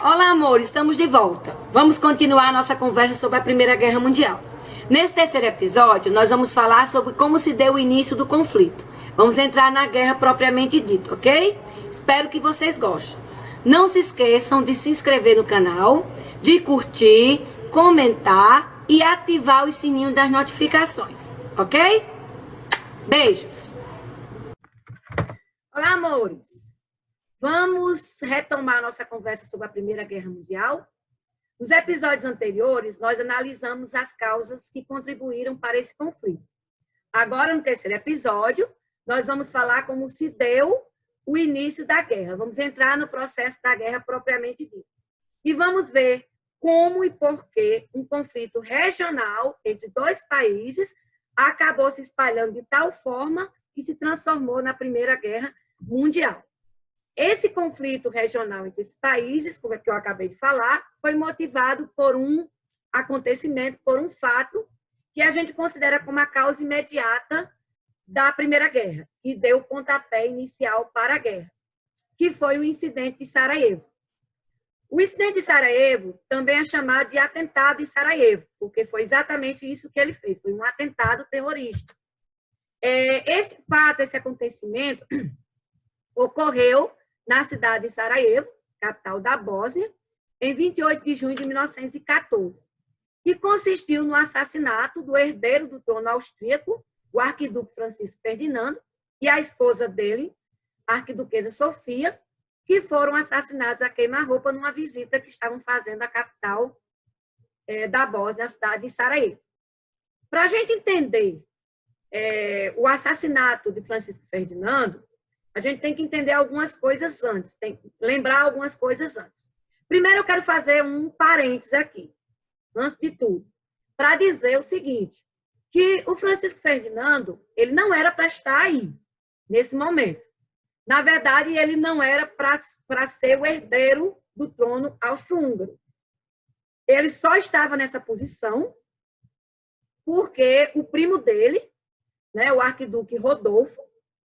Olá, amor, estamos de volta. Vamos continuar a nossa conversa sobre a Primeira Guerra Mundial. Nesse terceiro episódio, nós vamos falar sobre como se deu o início do conflito. Vamos entrar na guerra propriamente dita, ok? Espero que vocês gostem. Não se esqueçam de se inscrever no canal, de curtir, comentar e ativar o sininho das notificações, ok? Beijos! Olá, amores! Vamos retomar nossa conversa sobre a Primeira Guerra Mundial. Nos episódios anteriores, nós analisamos as causas que contribuíram para esse conflito. Agora, no terceiro episódio, nós vamos falar como se deu o início da guerra. Vamos entrar no processo da guerra propriamente dito. E vamos ver como e por que um conflito regional entre dois países acabou se espalhando de tal forma que se transformou na Primeira Guerra Mundial. Esse conflito regional entre esses países, como é que eu acabei de falar, foi motivado por um acontecimento, por um fato que a gente considera como a causa imediata da Primeira Guerra, que deu o pontapé inicial para a guerra, que foi o incidente de Sarajevo. O incidente de Sarajevo também é chamado de atentado em Sarajevo, porque foi exatamente isso que ele fez, foi um atentado terrorista. Esse fato, esse acontecimento, ocorreu na cidade de Sarajevo, capital da Bósnia, em 28 de junho de 1914, e consistiu no assassinato do herdeiro do trono austríaco, o arquiduque Francisco Ferdinando, e a esposa dele, a arquiduquesa Sofia, que foram assassinados a queima-roupa numa visita que estavam fazendo à capital da Bósnia, a cidade de Sarajevo. Para a gente entender o assassinato de Francisco Ferdinando, a gente tem que entender algumas coisas antes, tem que lembrar algumas coisas antes. Primeiro, eu quero fazer um parênteses aqui, antes de tudo, para dizer o seguinte, que o Francisco Ferdinando, ele não era para estar aí, nesse momento. Na verdade, ele não era para ser o herdeiro do trono austro-húngaro. Ele só estava nessa posição porque o primo dele, né, o arquiduque Rodolfo,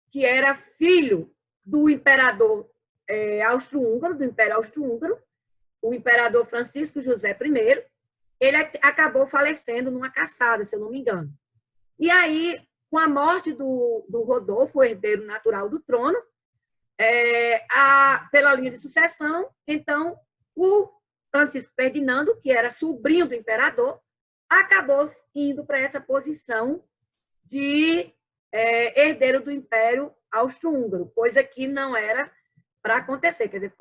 que era filho do imperador austro-húngaro, do Império Austro-Húngaro, o imperador Francisco José I, ele acabou falecendo numa caçada, se eu não me engano. E aí, com a morte do Rodolfo, o herdeiro natural do trono, pela linha de sucessão, então, o Francisco Ferdinando, que era sobrinho do imperador, acabou indo para essa posição de herdeiro do Império Austro-Húngaro, coisa que não era para acontecer. Quer dizer,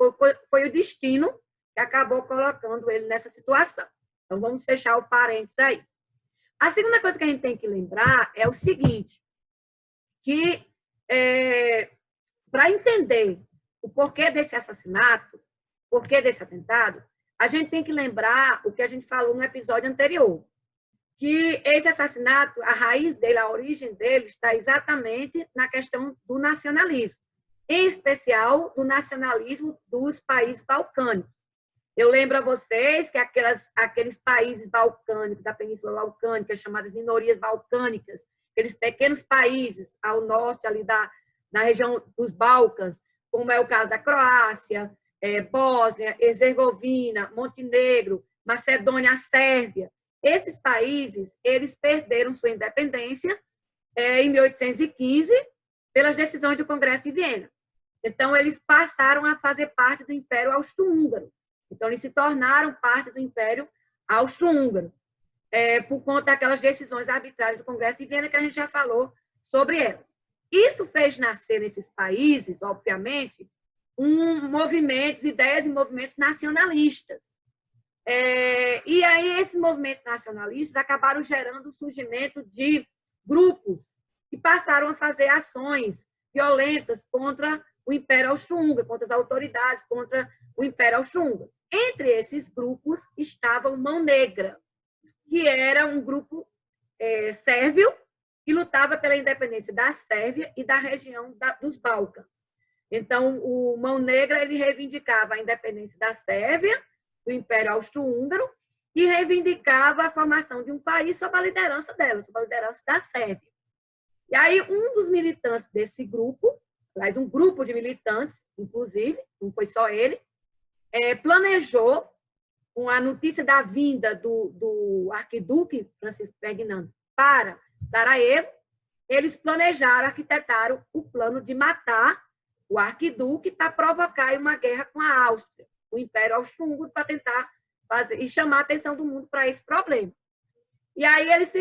foi o destino que acabou colocando ele nessa situação. Então, vamos fechar o parênteses aí. A segunda coisa que a gente tem que lembrar é o seguinte, que para entender o porquê desse assassinato, porquê desse atentado, a gente tem que lembrar o que a gente falou no episódio anterior, que esse assassinato, a raiz dele, a origem dele, está exatamente na questão do nacionalismo, em especial do nacionalismo dos países balcânicos. Eu lembro a vocês que aqueles países balcânicos, da Península Balcânica, chamadas minorias balcânicas, aqueles pequenos países ao norte ali na região dos Balcãs, como é o caso da Croácia, Bósnia, Herzegovina, Montenegro, Macedônia, Sérvia. Esses países, eles perderam sua independência em 1815 pelas decisões do Congresso de Viena. Então, eles passaram a fazer parte do Império Austro-Húngaro. Então, eles se tornaram parte do Império Austro-Húngaro, por conta daquelas decisões arbitrárias do Congresso de Viena, que a gente já falou sobre elas. Isso fez nascer nesses países, obviamente, ideias e movimentos nacionalistas. E aí, esses movimentos nacionalistas acabaram gerando o surgimento de grupos que passaram a fazer ações violentas contra o Império Austro-Húngaro, contra as autoridades, contra o Império Austro-Húngaro. Entre esses grupos estava o Mão Negra, que era um grupo sérvio que lutava pela independência da Sérvia e da região dos Balcãs. Então, o Mão Negra ele reivindicava a independência da Sérvia, do Império Austro-Húngaro, e reivindicava a formação de um país sob a liderança dela, sob a liderança da Sérvia. E aí, um dos militantes desse grupo, aliás, um grupo de militantes, inclusive, não foi só ele, planejou, com a notícia da vinda do arquiduque Francisco Ferdinando para Sarajevo, eles planejaram, arquitetaram o plano de matar o arquiduque para provocar uma guerra com a Áustria, o Império Austro-Húngaro, para tentar fazer e chamar a atenção do mundo para esse problema. E aí eles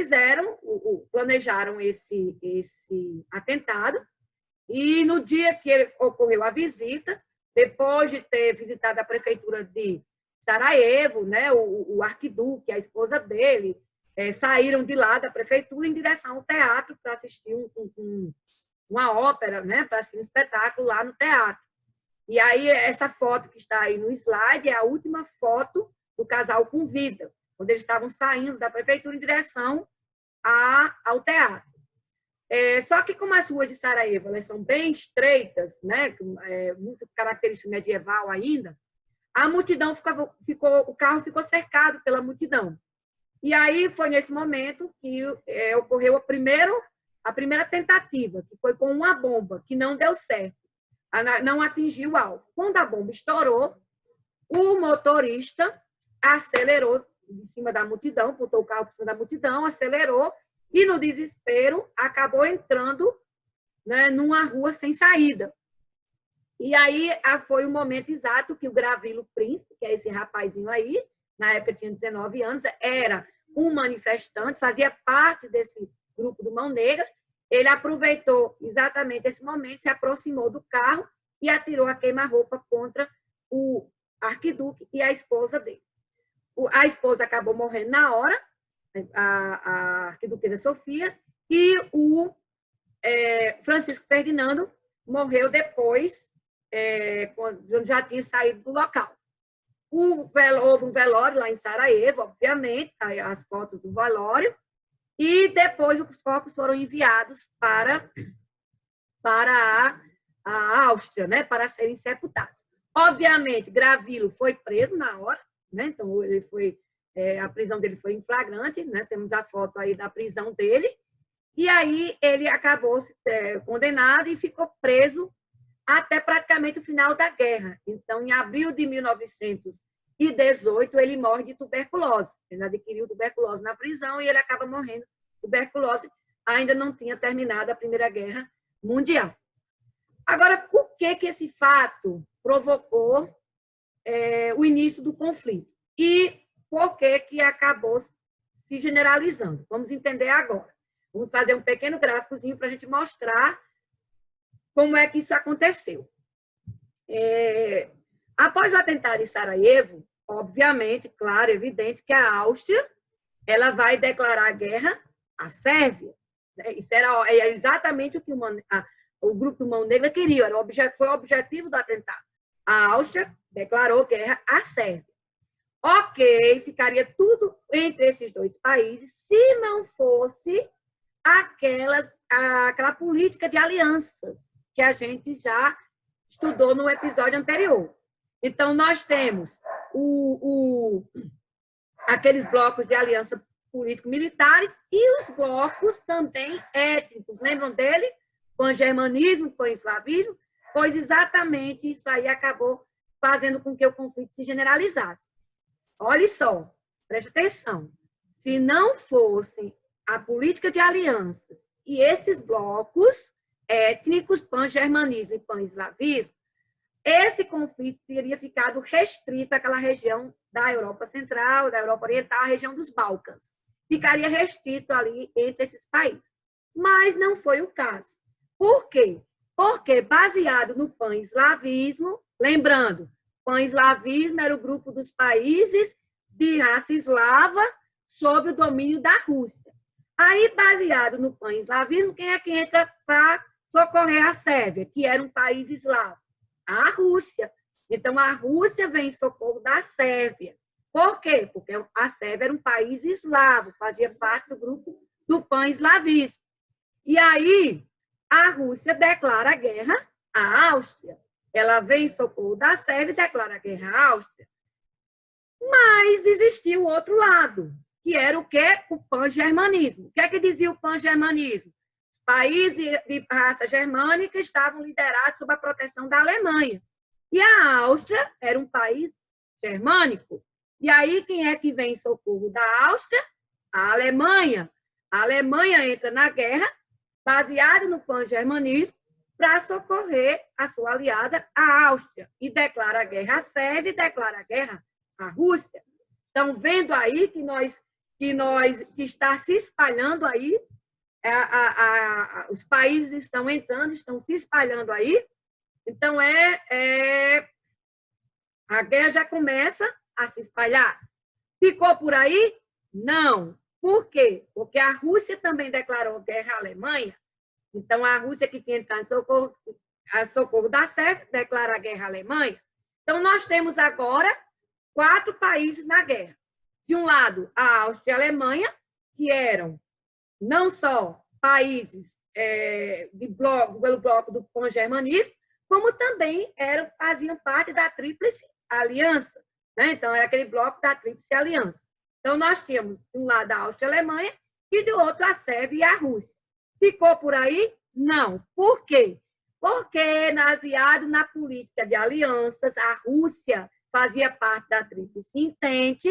planejaram esse atentado, e no dia que ocorreu a visita, depois de ter visitado a prefeitura de Sarajevo, né, o arquiduque, a esposa dele, saíram de lá da prefeitura em direção ao teatro para assistir uma ópera, né, para assistir um espetáculo lá no teatro. E aí essa foto que está aí no slide é a última foto do casal com vida, quando eles estavam saindo da prefeitura em direção ao teatro. Só que como as ruas de Sarajevo elas são bem estreitas, né, muito característica medieval ainda, a multidão o carro ficou cercado pela multidão. E aí foi nesse momento que ocorreu a primeira tentativa, que foi com uma bomba, que não deu certo, não atingiu o alvo. Quando a bomba estourou, o motorista acelerou em cima da multidão, botou o carro por cima da multidão, acelerou, e no desespero acabou entrando, né, numa rua sem saída. E aí foi o momento exato que o Gravilo Príncipe, que é esse rapazinho aí, na época tinha 19 anos, era um manifestante, fazia parte desse grupo do Mão Negra, ele aproveitou exatamente esse momento, se aproximou do carro e atirou a queima-roupa contra o arquiduque e a esposa dele. A esposa acabou morrendo na hora, a arquiduquesa Sofia, e o Francisco Ferdinando morreu depois, quando já tinha saído do local. Houve um velório lá em Sarajevo, obviamente, as fotos do velório, e depois os corpos foram enviados para a Áustria, né, para serem sepultados. Obviamente, Gravilo foi preso na hora, né, então a prisão dele foi em flagrante, né, temos a foto aí da prisão dele, e aí ele acabou condenado e ficou preso até praticamente o final da guerra. Então, em abril de 1918, ele morre de tuberculose. Ele adquiriu tuberculose na prisão e ele acaba morrendo de tuberculose. Ainda não tinha terminado a Primeira Guerra Mundial. Agora, por que esse fato provocou o início do conflito? E por que acabou se generalizando? Vamos entender agora. Vamos fazer um pequeno gráficozinho para a gente mostrar como é que isso aconteceu. Após o atentado em Sarajevo, obviamente, claro, evidente que a Áustria ela vai declarar guerra à Sérvia. Isso era exatamente o que o grupo do Mão Negra queria, foi o objetivo do atentado. A Áustria declarou guerra à Sérvia. Ok, ficaria tudo entre esses dois países se não fosse aquela política de alianças que a gente já estudou no episódio anterior. Então, nós temos aqueles blocos de aliança político-militares e os blocos também étnicos. Lembram dele? Pan-germanismo, pan-eslavismo? Pois exatamente isso aí acabou fazendo com que o conflito se generalizasse. Olha só, preste atenção. Se não fosse a política de alianças e esses blocos étnicos, pan-germanismo e pan-eslavismo, esse conflito teria ficado restrito àquela região da Europa Central, da Europa Oriental, a região dos Balcãs. Ficaria restrito ali entre esses países. Mas não foi o caso. Por quê? Porque, baseado no pan-eslavismo, lembrando, pan-eslavismo era o grupo dos países de raça eslava sob o domínio da Rússia. Aí, baseado no pan-eslavismo, quem é que entra para socorrer a Sérvia, que era um país eslavo? A Rússia. Então, a Rússia vem em socorro da Sérvia. Por quê? Porque a Sérvia era um país eslavo, fazia parte do grupo do pan-eslavismo. E aí, a Rússia declara guerra à Áustria. Ela vem em socorro da Sérvia e declara guerra à Áustria. Mas existia o outro lado, que era o quê? O pan-germanismo. O que é que dizia o pan-germanismo? Os países de raça germânica estavam liderados sob a proteção da Alemanha. E a Áustria era um país germânico. E aí, quem é que vem em socorro da Áustria? A Alemanha. A Alemanha entra na guerra, baseada no pan-germanismo, para socorrer a sua aliada, a Áustria, e declara a guerra à Sérvia e declara a guerra à Rússia. Estão vendo aí que está se espalhando aí, os países estão entrando, estão se espalhando aí. Então, a guerra já começa a se espalhar. Ficou por aí? Não. Por quê? Porque a Rússia também declarou guerra à Alemanha. Então, a Rússia, que tinha entrado em socorro da Sérvia, declara a guerra à Alemanha. Então, nós temos agora 4 países na guerra. De um lado, a Áustria e a Alemanha, que eram não só países pelo bloco do pan-germanismo, como também faziam parte da Tríplice Aliança. Né? Então, era aquele bloco da Tríplice Aliança. Então, nós tínhamos, de um lado, a Áustria e a Alemanha, e do outro, a Sérvia e a Rússia. Ficou por aí? Não. Por quê? Porque, baseado na política de alianças, a Rússia fazia parte da Tríplice Entente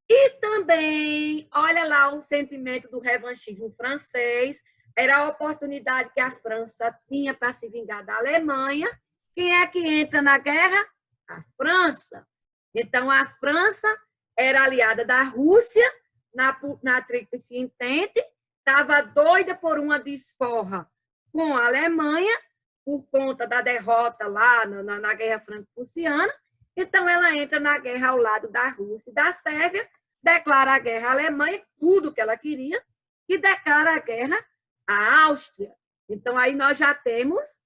e também, olha lá o sentimento do revanchismo francês, era a oportunidade que a França tinha para se vingar da Alemanha. Quem é que entra na guerra? A França. Então, a França era aliada da Rússia na Tríplice Entente, estava doida por uma desforra com a Alemanha, por conta da derrota lá na Guerra Franco-Prussiana. Então, ela entra na guerra ao lado da Rússia e da Sérvia, declara a guerra à Alemanha, tudo que ela queria, e declara a guerra à Áustria. Então, aí nós já temos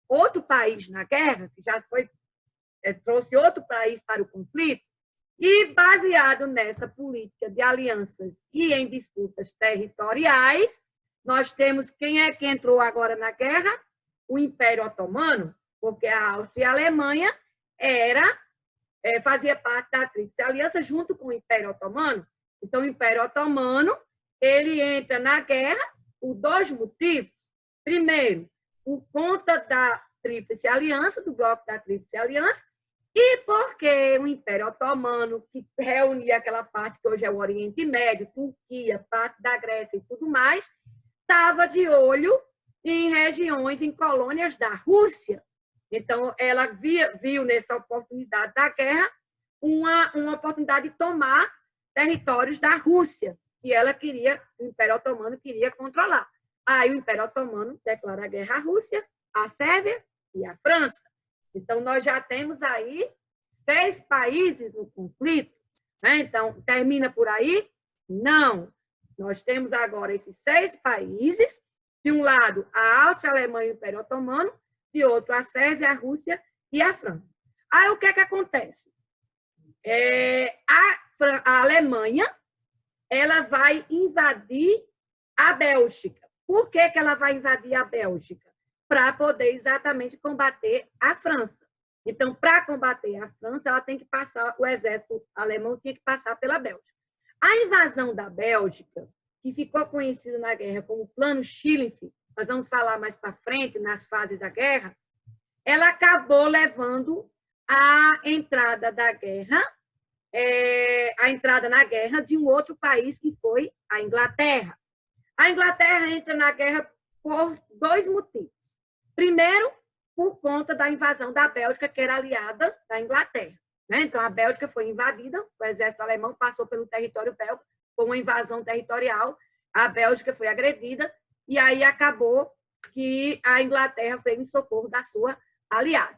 outro país na guerra, que já trouxe outro país para o conflito, e baseado nessa política de alianças e em disputas territoriais, nós temos quem é que entrou agora na guerra? O Império Otomano, porque a Áustria e a Alemanha fazia parte da Tríplice Aliança junto com o Império Otomano. Então, o Império Otomano ele entra na guerra por 2 motivos. Primeiro, por conta da Tríplice Aliança, do bloco da Tríplice Aliança, e porque o Império Otomano, que reunia aquela parte que hoje é o Oriente Médio, Turquia, parte da Grécia e tudo mais, estava de olho em regiões, em colônias da Rússia. Então, ela viu nessa oportunidade da guerra uma oportunidade de tomar territórios da Rússia, que ela queria, o Império Otomano queria controlar. Aí o Império Otomano declara a guerra à Rússia, à Sérvia e à França. Então, nós já temos aí 6 países no conflito. Né? Então, termina por aí? Não. Nós temos agora esses 6 países. De um lado, a Áustria, a Alemanha e o Império Otomano. De outro, a Sérvia, a Rússia e a França. Aí, o que é que acontece? A Alemanha ela vai invadir a Bélgica. Por que ela vai invadir a Bélgica? Para poder exatamente combater a França. Então, para combater a França, ela tem que passar, o exército alemão tinha que passar pela Bélgica. A invasão da Bélgica, que ficou conhecida na guerra como Plano Schlieffen, nós vamos falar mais para frente, nas fases da guerra, ela acabou levando a entrada da guerra, a entrada na guerra de um outro país, que foi a Inglaterra. A Inglaterra entra na guerra por 2 motivos. Primeiro, por conta da invasão da Bélgica, que era aliada da Inglaterra. Então, a Bélgica foi invadida, o exército alemão passou pelo território belga, foi uma invasão territorial, a Bélgica foi agredida, e aí acabou que a Inglaterra veio em socorro da sua aliada.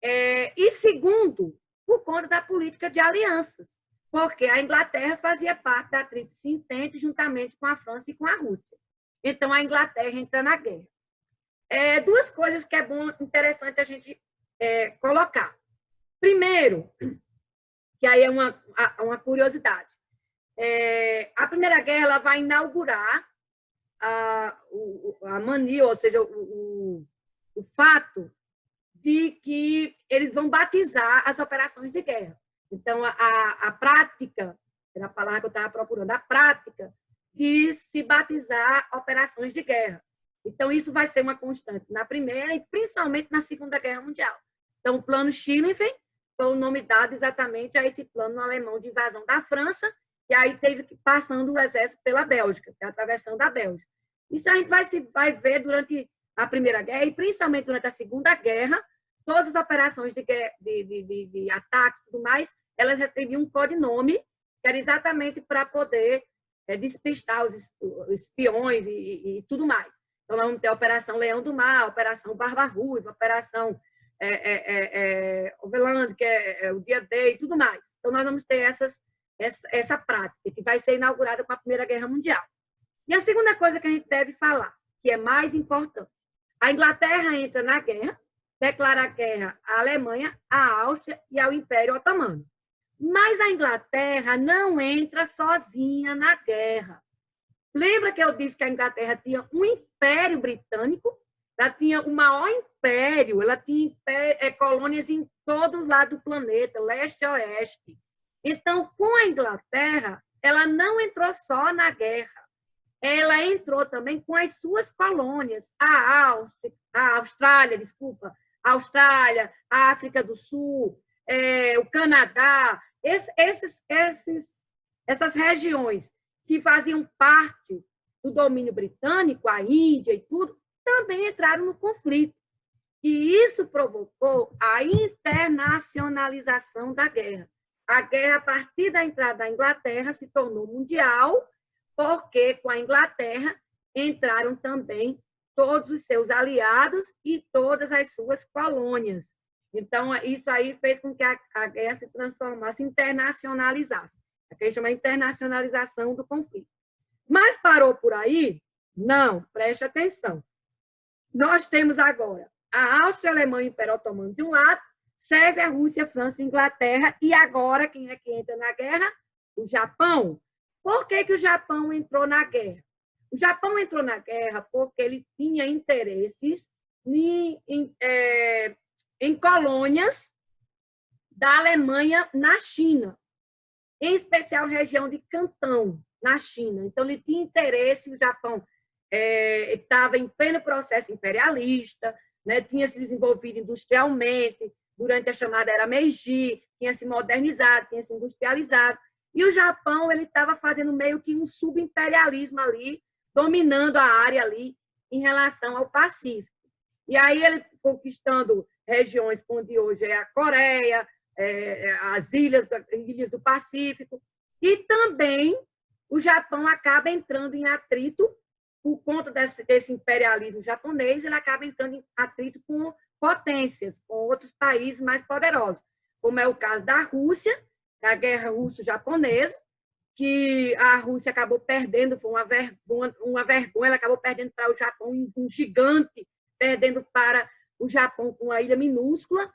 E segundo, por conta da política de alianças, porque a Inglaterra fazia parte da Tríplice Entente juntamente com a França e com a Rússia. Então, a Inglaterra entra na guerra. 2 coisas que é interessante a gente colocar. Primeiro, que aí é uma curiosidade, a Primeira Guerra ela vai inaugurar a mania, ou seja, o fato de que eles vão batizar as operações de guerra. Então, a prática, era a palavra que eu estava procurando, a prática de se batizar operações de guerra. Então, isso vai ser uma constante na Primeira e principalmente na Segunda Guerra Mundial. Então, o Plano Schlieffen foi o nome dado exatamente a esse plano alemão de invasão da França, e aí teve que passando o exército pela Bélgica, atravessando a Bélgica. Isso a gente vai ver durante a Primeira Guerra, e principalmente durante a Segunda Guerra, todas as operações de ataques e tudo mais, elas recebiam um codinome, que era exatamente para poder despistar os espiões e tudo mais. Então, nós vamos ter a Operação Leão do Mar, a Operação Barba Ruiva, a Operação Overland, que é o Dia D e tudo mais. Então, nós vamos ter essa prática, que vai ser inaugurada com a Primeira Guerra Mundial. E a segunda coisa que a gente deve falar, que é mais importante, a Inglaterra entra na guerra, declara guerra à Alemanha, à Áustria e ao Império Otomano. Mas a Inglaterra não entra sozinha na guerra. Lembra que eu disse que a Inglaterra tinha um Império Britânico? Ela tinha o maior império, ela tinha colônias em todos os lados do planeta, leste e oeste. Então, com a Inglaterra, ela não entrou só na guerra. Ela entrou também com as suas colônias, a Austrália, a África do Sul, o Canadá, essas regiões que faziam parte do domínio britânico, a Índia e tudo, também entraram no conflito. E isso provocou a internacionalização da guerra. A guerra, a partir da entrada da Inglaterra, se tornou mundial, porque com a Inglaterra entraram também todos os seus aliados e todas as suas colônias. Então, isso aí fez com que a guerra se transformasse, internacionalizasse. É o que a gente chama de internacionalização do conflito. Mas parou por aí? Não, preste atenção. Nós temos agora a Áustria, a Alemanha e o Império Otomano de um lado, Sérvia, Rússia, França e Inglaterra, e agora quem é que entra na guerra? O Japão. Por que o Japão entrou na guerra? O Japão entrou na guerra porque ele tinha interesses em colônias da Alemanha na China, em especial região de Cantão, na China. Então, ele tinha interesse, o Japão estava em pleno processo imperialista, né, tinha se desenvolvido industrialmente durante a chamada Era Meiji, tinha se modernizado, tinha se industrializado, e o Japão ele estava fazendo meio que um subimperialismo ali, dominando a área ali em relação ao Pacífico. E aí ele conquistando regiões onde hoje é a Coreia, as ilhas do Pacífico, e também o Japão acaba entrando em atrito por conta desse imperialismo japonês, ele acaba entrando em atrito com potências, com outros países mais poderosos, como é o caso da Rússia, a guerra russo-japonesa, que a Rússia acabou perdendo, foi uma vergonha, ela acabou perdendo para o Japão, um gigante, perdendo para o Japão com uma ilha minúscula.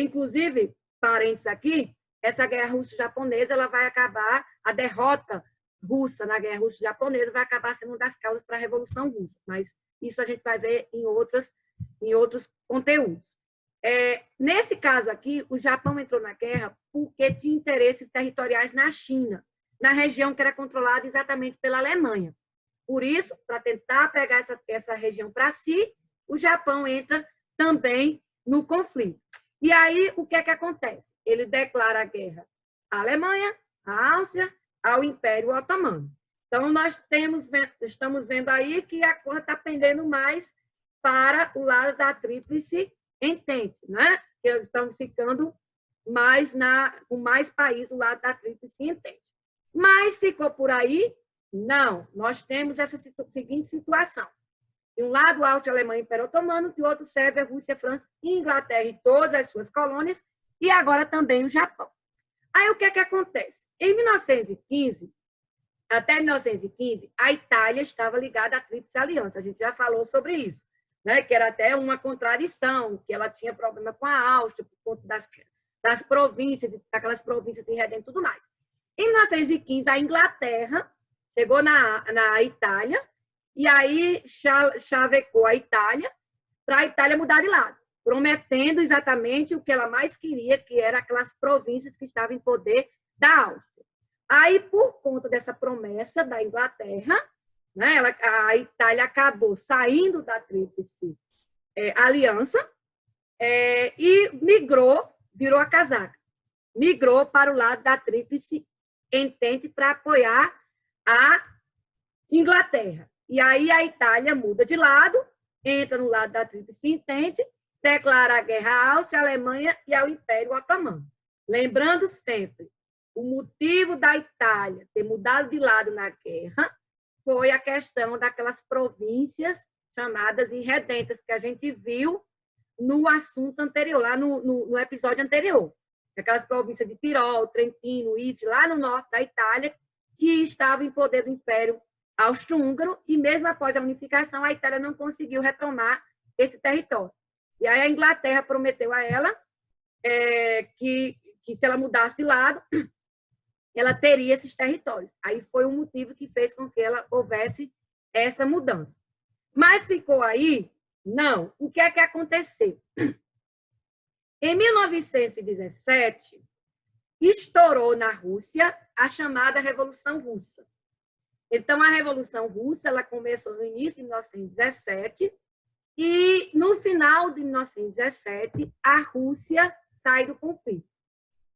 Inclusive, parênteses aqui, essa guerra russo-japonesa ela vai acabar, a derrota russa na guerra russo-japonesa vai acabar sendo uma das causas para a Revolução Russa, mas isso a gente vai ver em outros conteúdos. Nesse caso aqui, o Japão entrou na guerra porque tinha interesses territoriais na China, na região que era controlada exatamente pela Alemanha. Por isso, para tentar pegar essa região para si, o Japão entra também no conflito. E aí, o que é que acontece? Ele declara a guerra à Alemanha, à Áustria, ao Império Otomano. Então, nós estamos vendo aí que a coisa está pendendo mais para o lado da Tríplice Entente, né? Que eles estão ficando com mais países do lado da Tríplice Entente. Mas ficou por aí? Não. Nós temos essa seguinte situação. De um lado, Áustria, Alemanha e Império Otomano, de outro, Sérvia, Rússia, França, Inglaterra e todas as suas colônias, e agora também o Japão. Aí, o que é que acontece? Em 1915, até 1915, a Itália estava ligada à Tríplice Aliança. A gente já falou sobre isso, né? Que era até uma contradição, que ela tinha problema com a Áustria, por conta das províncias, daquelas províncias irredentas e tudo mais. Em 1915, a Inglaterra chegou na Itália, e aí chavecou a Itália para a Itália mudar de lado, prometendo exatamente o que ela mais queria, que era aquelas províncias que estavam em poder da Áustria. Aí, por conta dessa promessa da Inglaterra, né, a Itália acabou saindo da Tríplice Aliança e migrou virou a casaca. Migrou para o lado da Tríplice Entente para apoiar a Inglaterra. E aí a Itália muda de lado, entra no lado da Tríplice Entente, declara a guerra à Áustria, à Alemanha e ao Império Otomano. Lembrando sempre, o motivo da Itália ter mudado de lado na guerra foi a questão daquelas províncias chamadas irredentas, que a gente viu no assunto anterior, lá no episódio anterior. Aquelas províncias de Tirol, Trentino, Itzi, lá no norte da Itália, que estavam em poder do Império Austro-Húngaro, e mesmo após a unificação, a Itália não conseguiu retomar esse território. E aí a Inglaterra prometeu a ela que se ela mudasse de lado, ela teria esses territórios. Aí foi o motivo que fez com que ela houvesse essa mudança. Mas ficou aí? Não. O que é que aconteceu? Em 1917, estourou na Rússia a chamada Revolução Russa. Então, a Revolução Russa ela começou no início de 1917 e, no final de 1917, a Rússia sai do conflito.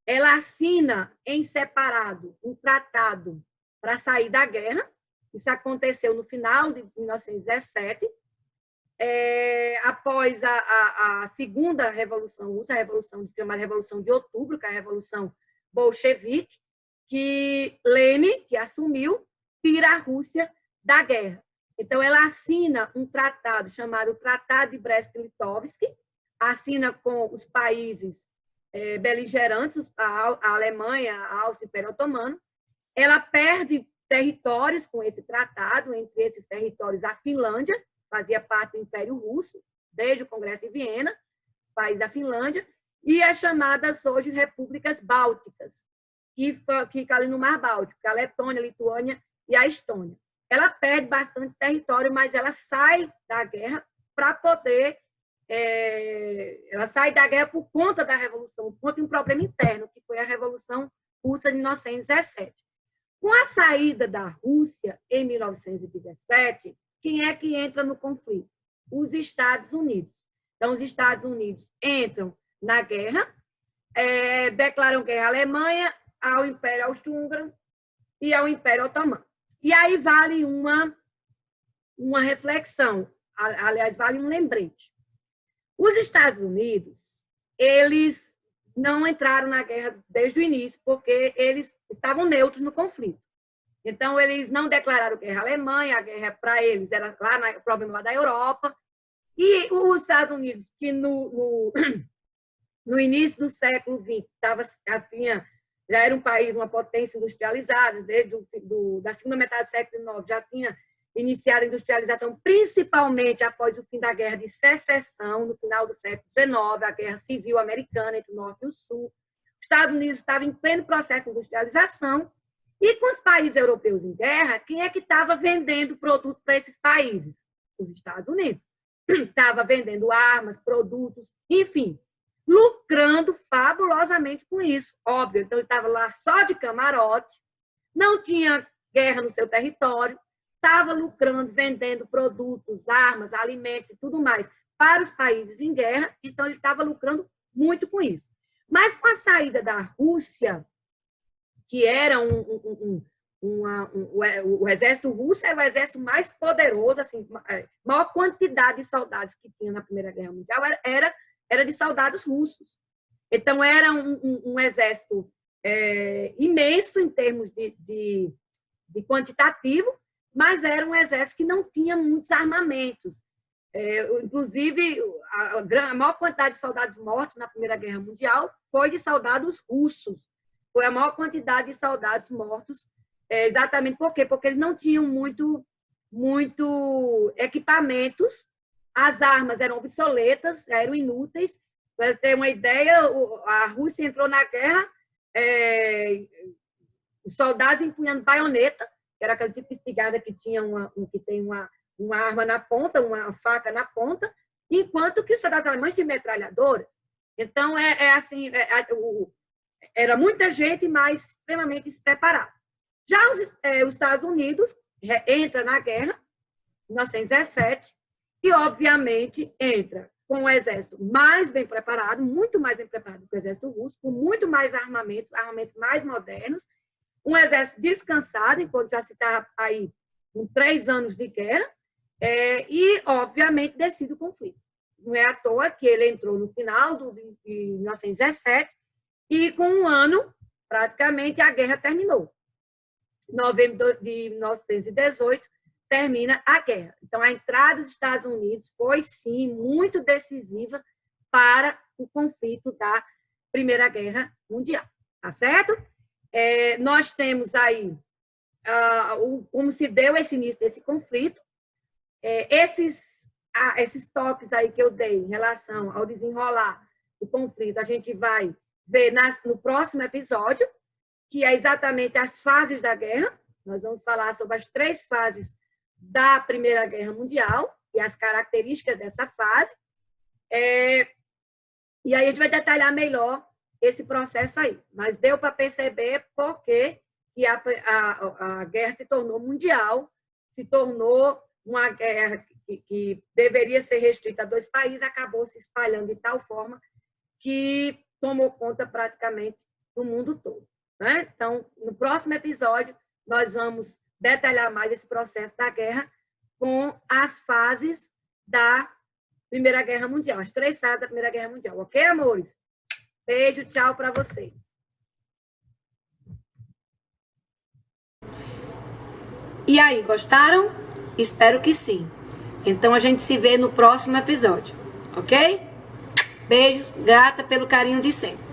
Ela assina em separado um tratado para sair da guerra. Isso aconteceu no final de 1917, após a segunda Revolução Russa, chamada Revolução de Outubro, que é a Revolução Bolchevique, que Lenin, que assumiu, tira a Rússia da guerra. Então, ela assina um tratado chamado Tratado de Brest-Litovsk, assina com os países beligerantes, a Alemanha, a Áustria e o Império Otomano. Ela perde territórios com esse tratado, entre esses territórios a Finlândia, fazia parte do Império Russo, desde o Congresso de Viena, país da Finlândia, e as chamadas hoje repúblicas bálticas, que ficam ali no Mar Báltico, a Letônia, a Lituânia e a Estônia. Ela perde bastante território, mas ela sai da guerra para poder... ela sai da guerra por conta da Revolução, por conta de um problema interno, que foi a Revolução Russa de 1917. Com a saída da Rússia, em 1917, quem é que entra no conflito? Os Estados Unidos. Então, os Estados Unidos entram na guerra, declaram guerra à Alemanha, ao Império Austro-Húngaro e ao Império Otomano. E aí vale uma reflexão, aliás, vale um lembrete. Os Estados Unidos, eles não entraram na guerra desde o início, porque eles estavam neutros no conflito. Então, eles não declararam guerra à Alemanha, a guerra para eles era o problema lá da Europa. E os Estados Unidos, que no início do século XX já era um país, uma potência industrializada, desde da segunda metade do século XIX, já tinha iniciado a industrialização, principalmente após o fim da Guerra de Secessão, no final do século XIX, a Guerra Civil Americana entre o Norte e o Sul. Os Estados Unidos estavam em pleno processo de industrialização, e com os países europeus em guerra, quem é que estava vendendo produto para esses países? Os Estados Unidos. Estava vendendo armas, produtos, enfim, lucrando fabulosamente com isso, óbvio. Então, ele estava lá só de camarote, não tinha guerra no seu território, estava lucrando, vendendo produtos, armas, alimentos e tudo mais para os países em guerra, então ele estava lucrando muito com isso. Mas com a saída da Rússia, que era o exército russo era o exército mais poderoso, assim, a maior quantidade de soldados que tinha na Primeira Guerra Mundial era de soldados russos. Então, era um exército imenso em termos de quantitativo, mas era um exército que não tinha muitos armamentos. Inclusive, a maior quantidade de soldados mortos na Primeira Guerra Mundial foi de soldados russos. Foi a maior quantidade de soldados mortos. Exatamente por quê? Porque eles não tinham muito equipamentos, as armas eram obsoletas, eram inúteis. Para ter uma ideia, a Rússia entrou na guerra, os soldados empunhando baioneta, que era aquele tipo de espingarda que tem uma arma na ponta, uma faca na ponta, enquanto que os soldados alemães tinham metralhadoras. Então, era muita gente, mas extremamente despreparada. Já os Estados Unidos entra na guerra, em 1917, e, obviamente, entra com um exército mais bem preparado, muito mais bem preparado que o exército russo, com muito mais armamentos mais modernos, um exército descansado, enquanto já se está aí com 3 anos de guerra, e, obviamente, decide o conflito. Não é à toa que ele entrou no final de 1917 e, com um ano, praticamente, a guerra terminou. Em novembro de 1918, termina a guerra. Então, a entrada dos Estados Unidos foi, sim, muito decisiva para o conflito da Primeira Guerra Mundial. Tá certo? Nós temos aí como se deu esse início desse conflito. Esses toques aí que eu dei em relação ao desenrolar do conflito, a gente vai ver no próximo episódio, que é exatamente as fases da guerra. Nós vamos falar sobre as 3 fases da Primeira Guerra Mundial e as características dessa fase. E aí a gente vai detalhar melhor esse processo aí. Mas deu para perceber por que a guerra se tornou mundial, se tornou uma guerra que deveria ser restrita a 2 países, acabou se espalhando de tal forma que tomou conta praticamente do mundo todo. Né? Então, no próximo episódio, nós vamos detalhar mais esse processo da guerra com as fases da Primeira Guerra Mundial, as 3 fases da Primeira Guerra Mundial. Ok, amores? Beijo, tchau para vocês. E aí, gostaram? Espero que sim. Então, a gente se vê no próximo episódio, ok? Beijo, grata pelo carinho de sempre.